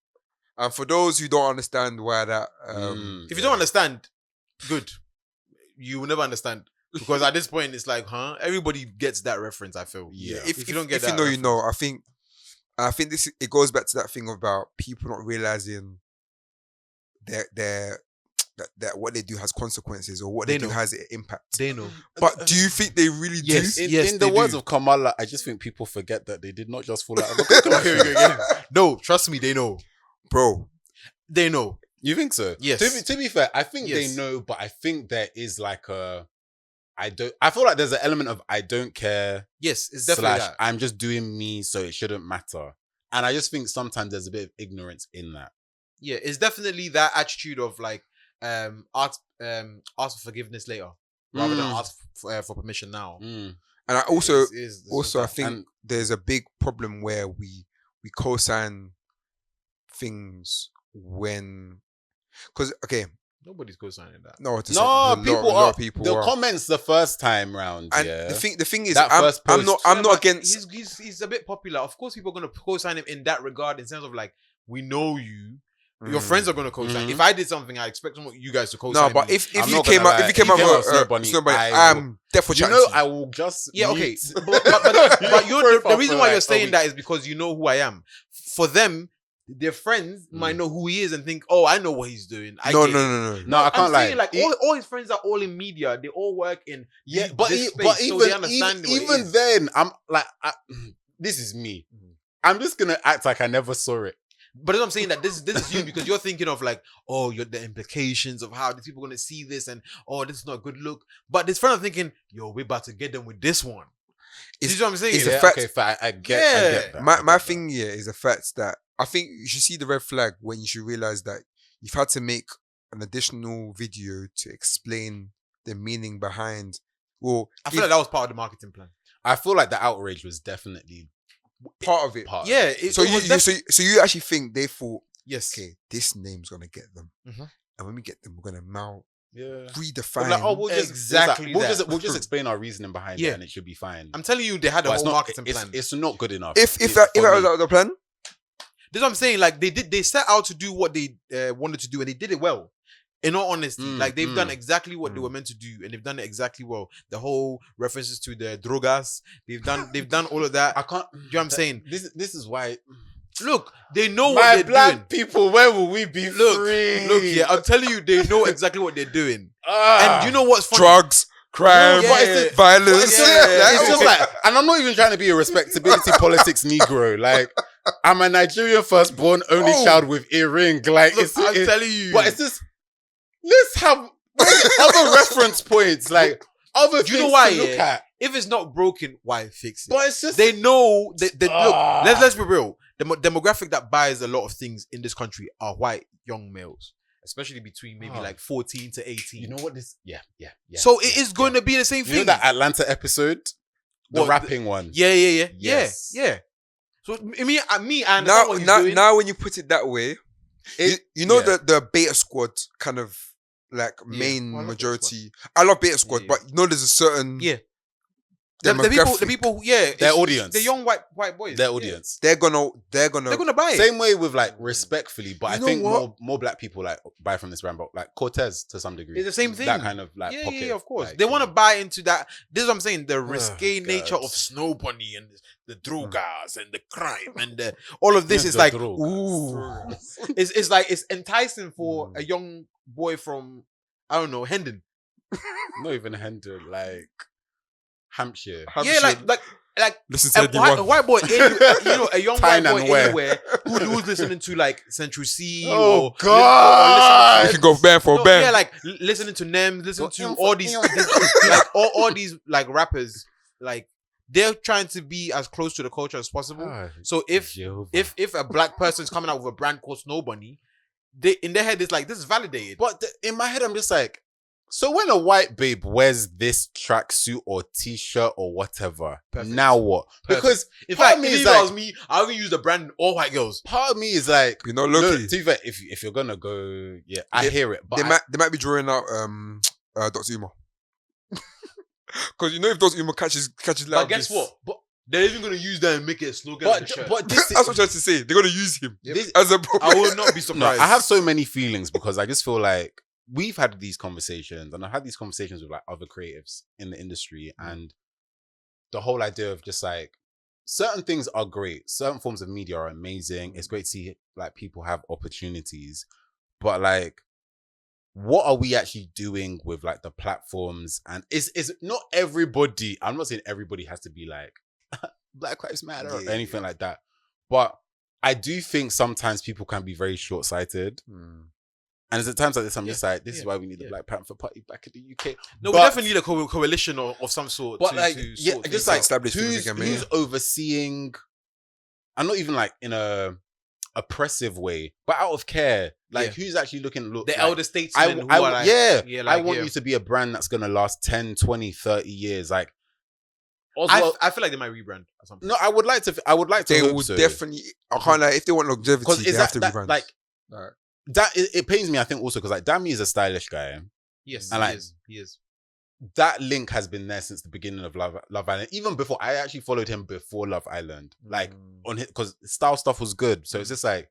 And for those who don't understand why that, If you don't understand, good. You will never understand. Because at this point, it's like, everybody gets that reference, I feel. Yeah. If you don't get if that you know, you reference- know. I think this it goes back to that thing about people not realizing that what they do has consequences, or what they They do know. has an impact. They know. But do you think they really Yes. do? In the they words do. of Kamala, I just think people forget that they did not just fall out of a Okay, coconut. here we go again. No, trust me, they know. Bro, They know. You think so? Yes. To be fair, I think Yes. they know, but I think there is like I feel like there's an element of I don't care Yes, it's definitely slash that. I'm just doing me, so it shouldn't matter. And I just think sometimes there's a bit of ignorance in that. Yeah, it's definitely that attitude of like ask for forgiveness later rather than ask for permission now. and I also It's I that. think And- there's a big problem where we co-sign things when, because Nobody's co-signing that. no, to No, some, a people lot are of people the are. comments the first time round. And Yeah, the thing is, That I'm first not post- I'm not but against. He's a bit popular. Of course, people are gonna co-sign him in that regard, in terms of like, we know you. Your friends are gonna co-sign. Mhm. If I did something, I expect you guys to co-sign. No, but me. if I'm you not came gonna out lie. if you came If out you with came out with Snow Bunny, I'm I definitely you chatting know, to you. I will just Yeah, okay. mute But your you're, the profile reason for why like you're a saying week. that is because you know who I am. For them, their friends might know who he is and think, oh, I know what he's doing. No. No, I I'm can't lie. saying, like, all his friends are all in media. They all work in Yeah, this but space, so they understand what it even is. then, I'm like, this is me. I'm just gonna act like I never saw it. But I'm saying that this is you because you're thinking of like, oh, the implications of how these people are gonna see this, and oh, this is not a good look. But this friend are thinking, yo, we're about to get them with this one. You see what I'm saying? it's a Yeah, fact- okay, I get that. I My get that. thing here is the fact that I think you should see the red flag when you should realize that you've had to make an additional video to explain the meaning behind. Well, I feel like that was part of the marketing plan. I feel like the outrage was definitely part of it. part. Yeah. of it. So you actually think they thought, yes. okay, this name's gonna get them, Mhm. and when we get them, we're gonna Yeah. redefine. Like, oh, we'll just Exactly we'll that. just explain our reasoning behind Yeah. it, and it should be fine. I'm telling you, they had a But it's whole not. marketing It's, plan. it's not good enough. if It's that for was me. the plan, This is what I'm saying. Like they set out to do what they wanted to do, and they did it well. In all honesty, like they've done exactly what they were meant to do, and they've done it exactly well. The whole references to the drogas, they've done all of that. I can't. You know what I'm saying? This is why. Look, they know My what they're black doing. people, where will we be Look, free? look, yeah, I'm telling you, they know exactly what they're doing. Ah. And you know what's funny? drugs, crime, No, but it's just- violence. It's just, Yeah. it's just like, and I'm not even trying to be a respectability politics Negro. Like, I'm a Nigerian firstborn, only Oh. child with earring. Like, Look, it's I'm telling you. but it's just let's have other reference points, like other You things know why, to look yeah? at. If it's not broken, why fix it? But it's just They know they Ah. look. Let's be real. The demographic that buys a lot of things in this country are white young males, especially between maybe Ah. like 14 to 18. you know what this? Yeah. So it is going to be the same You know thing. that Atlanta episode, the What, rapping one. Yeah. Yes. So me, I understand what he's doing. now when you put it that way, you know yeah. the beta squad kind of like Yeah. main Oh, I love Beta majority. I love beta squad, Yeah. but you know there's a certain Yeah. The people, yeah, Their it's audience. the young white boys, Their yeah. audience. they're gonna They're gonna buy it. Same way with like respectfully, but You I know think what? more black people like buy from this brand, but like Cortez to some degree. It's the same thing. That kind of like yeah, pocket. of course. like, they want to buy into that. This is what I'm saying. The risque God. nature of Snow Bunny and the drogas and the crime and all of this is The like, drogas. ooh, it's like it's enticing for a young boy from I don't know Hendon Not even Hendon, like Hampshire. Yeah, like Listen to a the white boy, a young Tyne white boy and Ware. anywhere who's listening to like Central C Oh, or God. You can go band for band. yeah, like listening to Nems, listening to Info- all these like all these like rappers, like they're trying to be as close to the culture as possible. So if a black person's coming out with a brand called Snow Bunny, they in their head it's like this is validated. But in my head, I'm just like, so when a white babe wears this tracksuit or t-shirt or whatever, Perfect. now what? Perfect. Because in part fact, of me if is it like, was me, I would use the brand all white girls. part of me is like, You're not no, lucky. to be fair, if you're gonna go, yeah, I hear it, but They might be drawing out Dr Umar. Because if Dr Umar catches But like guess this, what? But they're even gonna use that and make it a slogan. on the shirt. but this that's what I'm trying to say. They're gonna use him this- as a. I will not be no, surprised. I have so many feelings because I just feel like we've had these conversations, and I've had these conversations with like other creatives in the industry, and the whole idea of just like certain things are great, certain forms of media are amazing. It's great to see like people have opportunities, but like, what are we actually doing with like the platforms? And is not everybody. I'm not saying everybody has to be like Black Lives Matter or anything like that, but I do think sometimes people can be very short-sighted. And it's at times like this, I'm just like, this is why we need the Black Panther Party back in the UK. No, we definitely need a coalition of some sort. But to, like, to yeah, sort just things like, out. Established things who's, again, man. who's overseeing, and not even like in a oppressive way, but out of care. Like, who's actually looking, the like, elder statesmen who are like, I want you to be a brand that's going to last 10, 20, 30 years. Like, Oswald, I feel like they might rebrand at some point. no, I would like to They hope will so. definitely. I can't like if they want longevity, Because they is have to that rebrand. like, Like, that, it pains me, I think, also, because like, Dami is a stylish guy. Yes, And he like- is. He is. That link has been there since the beginning of Love Island. Even before, I actually followed him before Love Island. Like, on his, because style stuff was good. So it's just like,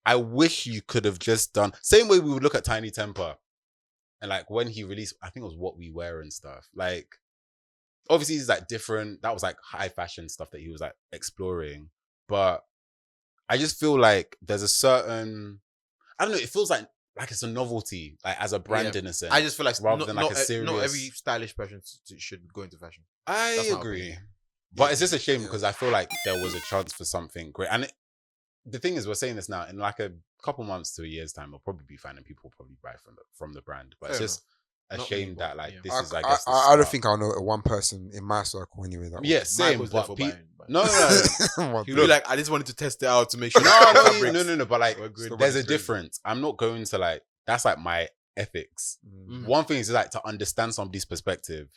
I wish you could have just done same way we would look at Tiny Temper, and like when he released, I think it was What We Wear and stuff. Like, obviously he's like different. That was like high fashion stuff that he was like exploring. But I just feel like there's a certain, I don't know. It feels like it's a novelty, like as a brand Yeah. in a sense. I just feel like rather than like a not serious. every stylish person should go into fashion. I That's my agree. opinion. But it's just a shame because I feel like there was a chance for something great. And the thing is, we're saying this now, in like a couple months to a year's time, we'll probably be fine and people will probably buy from the brand. But Fair it's just a Not shame me, that but, like yeah. this is, I guess, the I don't start. think I know one person in my circle anyway. That Yeah, same. Michael's But there for pe- buying, but- no. One He'll person. be like, I just wanted to test it out to make sure. No. But like, We're good. there's a It's crazy. difference. I'm not going to like, that's like my ethics. Mhm. One thing is like to understand somebody's perspective.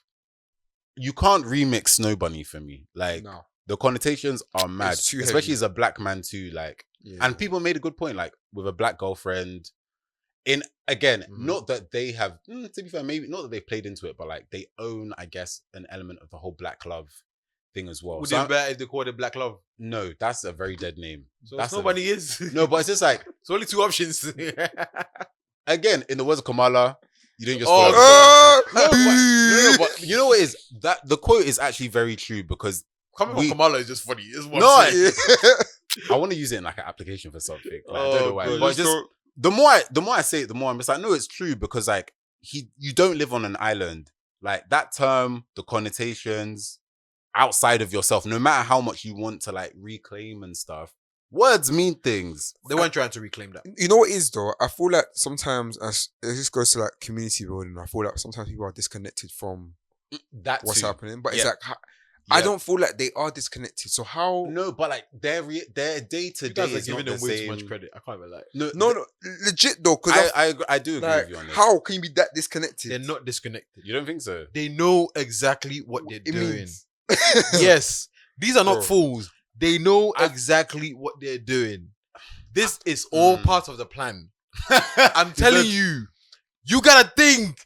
You can't remix Snow Bunny for me. Like, No. the connotations are mad, It's too especially heavy. as a black man too. Like, Yeah. and people made a good point, like with a black girlfriend. In again, Mhm. not that they have, to be fair, maybe not that they've played into it, but like they own, I guess, an element of the whole black love thing as well. Would So it be I'm- better if they called it Black Love? no, that's a very dead name. So That's nobody is. No, but it's just like, It's only two options. again, in the words of Kamala, you didn't just. Oh, follow no, but you know what is that the quote is actually very true because Coming We- from Kamala is just funny. It's one No, thing. I want to use it in like an application for something. Like, I don't know why, God. but just the more I say it, the more I'm just like, no, it's true because like you don't live on an island. Like that term, the connotations outside of yourself, no matter how much you want to like reclaim and stuff, words mean things. They weren't trying to reclaim that. You know what it is though? I feel like sometimes as it just goes to like community building. I feel like sometimes people are disconnected from That what's too. happening, but it's Yeah. like I Yeah. don't feel like they are disconnected. So how? No, but like their day to You guys day are is giving not them the way same. too much credit. I can't even lie. No, legit though, because I do agree like, with you on this. how can you be that disconnected? They're not disconnected. You don't think so? They know exactly what they're It doing. means- Yes, these are not Bro. fools. They know exactly what they're doing. This is all part of the plan. I'm telling you, you gotta think.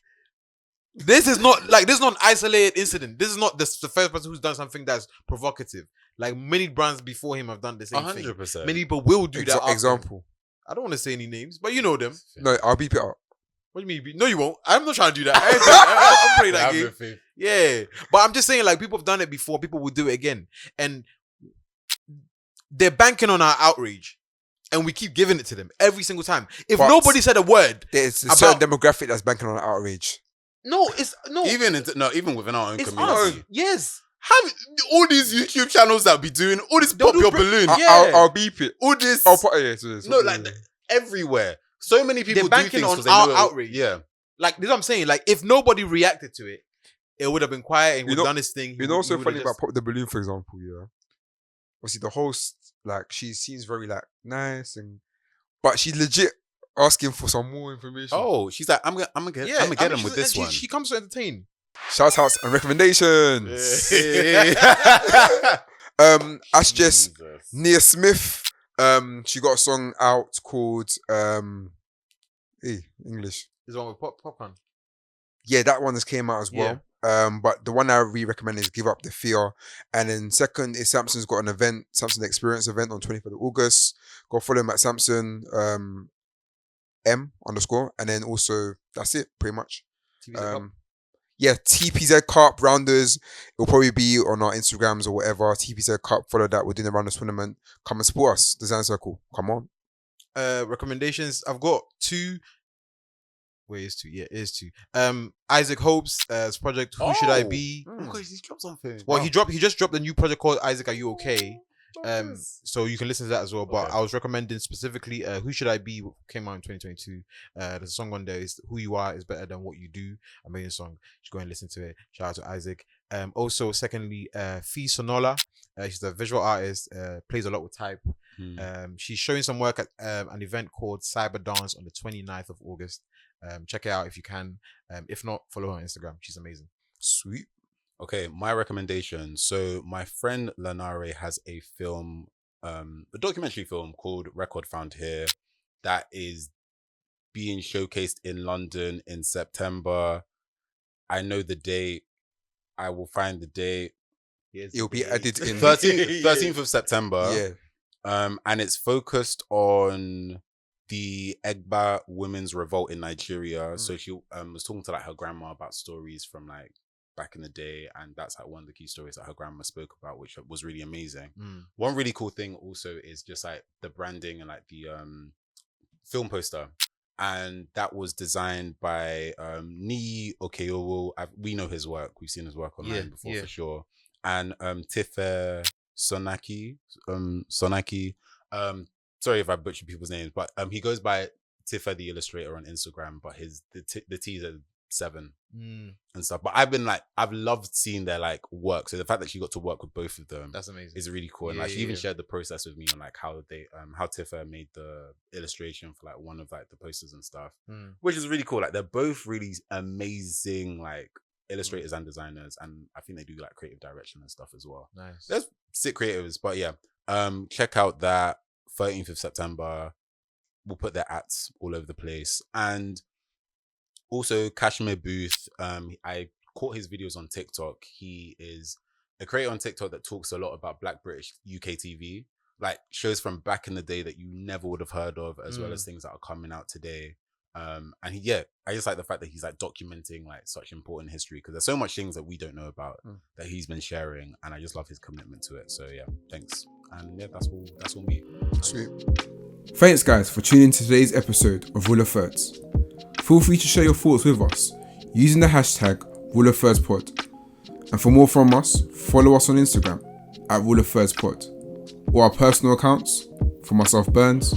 This is not an isolated incident. This is not the first person who's done something that's provocative. Like many brands before him have done the same thing. 100%. Many people will do that. after him. Example. I don't want to say any names, but you know them. No, I'll beep it up. What do you mean? No, you won't. I'm not trying to do that. I'm playing that Have game. the faith. Yeah, but I'm just saying, like, people have done it before. People will do it again, and they're banking on our outrage, and we keep giving it to them every single time. If But- nobody said a word, There's a About- certain demographic that's banking on outrage. No, it's no. Even within our own It's community. us. Yes. Have all these YouTube channels that be doing all this They'll pop do your br- balloon, Yeah. I'll beep it. all this. I'll put it. No, like everywhere. So many people do banking things on because they our know outrage. Yeah, Like this is what I'm saying. Like if nobody reacted to it, it would have been quiet and You would know- done his thing. You know what's so funny about just... Pop the Balloon, for example, yeah? Obviously, the host, like, she seems very, like, nice, but she's legit asking for some more information. Oh, she's like, I'm gonna get them with this one. She comes to entertain. Shout outs and recommendations. That's just Jesus. Nia Smith. She got a song out called English. This one with popcorn. Yeah, that one just came out as well. But the one I really recommend is Give Up the Fear. And then second is Samson's got an event, Samson Experience event on 25th of August. Go follow him at Samson M_. And then also that's it, pretty much. Yeah, TPZ Cup Rounders. It'll probably be on our Instagrams or whatever. TPZ Cup, follow that. We're doing a Rounders tournament. Come and support us. Design Circle. Come on. Recommendations. I've got two. Wait, it's two. Yeah, it is two. Isaac Hope's project. Who should I be? Because he's dropped something. Well, he just dropped a new project called Isaac. Are you okay? So you can listen to that as well. But Okay. I was recommending specifically Who Should I Be came out in 2022. There's a song on there is Who You Are is Better Than What You Do. Amazing song. Just go and listen to it. Shout out to Isaac. Also, secondly, Fee Sonola. She's a visual artist, plays a lot with type. She's showing some work at an event called Cyber Dance on the 29th of August. Check it out if you can. If not, follow her on Instagram. She's amazing. Sweet. Okay, my recommendation. So my friend Lanare has a film, a documentary film called Record Found Here that is being showcased in London in September. I know the date. I will find the date. It'll be added in 13th of September. Yeah. And it's focused on the Egba women's revolt in Nigeria. So she was talking to like her grandma about stories from like back in the day, and that's like one of the key stories that her grandma spoke about, which was really amazing. One really cool thing also is just like the branding and like the film poster, and that was designed by Nii Okeowo. We know his work, we've seen his work online before for sure, and Tife Sonaki. Sorry if I butchered people's names, but he goes by Tifa the Illustrator on Instagram, but the T's are 7 and stuff. But I've loved seeing their like work. So the fact that she got to work with both of them, That's amazing. is really cool. And like she even shared the process with me on like how they how Tifa made the illustration for like one of like the posters and stuff, which is really cool. Like they're both really amazing like illustrators and designers, and I think they do like creative direction and stuff as well. Nice. There's sick creatives, but yeah, check out that 13th of September. We'll put their ads all over the place. And also Kashmir Booth, I caught his videos on TikTok. He is a creator on TikTok that talks a lot about Black British UK TV, like shows from back in the day that you never would have heard of, as well as things that are coming out today. And I just like the fact that he's like documenting like such important history, because there's so much things that we don't know about that he's been sharing, and I just love his commitment to it. So yeah, thanks. And yeah, that's all me. Sweet. Thanks guys for tuning in to today's episode of Rule of Thirds. Feel free to share your thoughts with us using the hashtag Rule of Thirds Pod. And for more from us, follow us on Instagram at Rule of Thirds Pod, or our personal accounts for myself Burns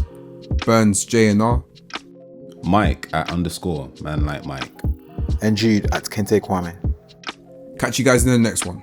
JNR, Mike at _ man like Mike, And Jude at Kente Kwame. Catch you guys in the next one.